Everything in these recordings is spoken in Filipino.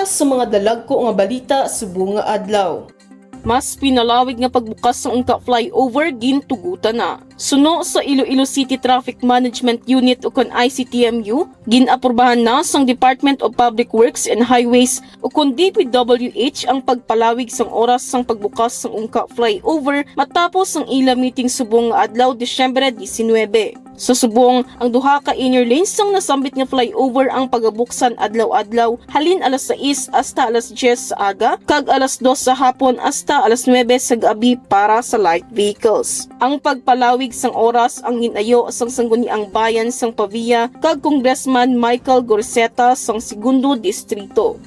sa mga dalagko nga balita subong nga adlaw. Mas pinalawig nga pagbukas ng Ungka flyover gintugutan na. Suno sa Iloilo City Traffic Management Unit o kon ICTMU, ginapurbahan na sang Department of Public Works and Highways o kon DPWH ang pagpalawig sang oras sang pagbukas ng Ungka flyover matapos ang ila meeting subong nga adlaw Disyembre 19. Sa subong, ang duha ka inner lanes sang nasambit nga flyover ang pagabuksan adlaw-adlaw halin alas 6 hasta alas 10 sa aga kag alas 2 sa hapon hasta alas 9 sa gabi para sa light vehicles. Ang pagpalawig sang oras ang ginayo sang sangguniang bayan sang Pavia kag Congressman Michael Gorseta sang Segundo Distrito.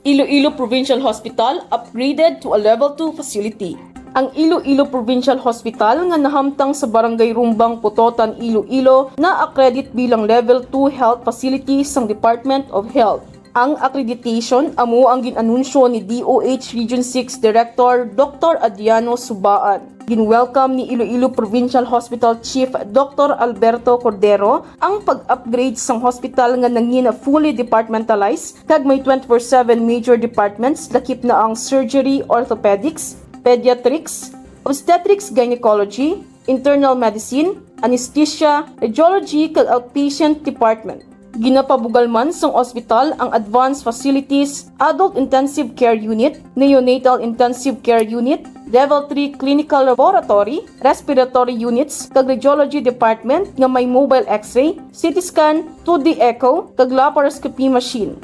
Iloilo Provincial Hospital upgraded to a level 2 facility. Ang Iloilo Provincial Hospital nga nahamtang sa Barangay Rumbang, Putotan, Iloilo na accredit bilang Level 2 Health Facility sang Department of Health. Ang accreditation amo ang ginanunsyo ni DOH Region 6 Director Dr. Adriano Subaan. Ginwelcome ni Iloilo Provincial Hospital Chief Dr. Alberto Cordero ang pag-upgrade sang hospital nga nangina fully departmentalized kag may 24/7 major departments lakip na ang surgery, orthopedics, pediatrics, obstetrics, gynecology, internal medicine, anesthesia, radiology kag outpatient department. Ginapabugal man sang ospital ang advanced facilities, adult intensive care unit, neonatal intensive care unit, level 3 clinical laboratory, respiratory units kag radiology department nga may mobile x-ray, CT scan, 2D echo kag laparoscopy machine.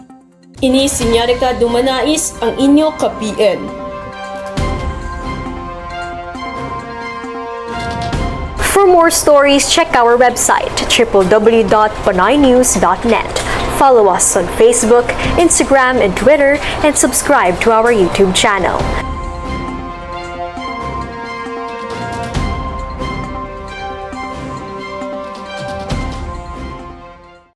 Ini si Nyarika Domanais ang inyo ka-PN. For more stories, check our website www.panaynews.net. Follow us on Facebook, Instagram, and Twitter, and subscribe to our YouTube channel.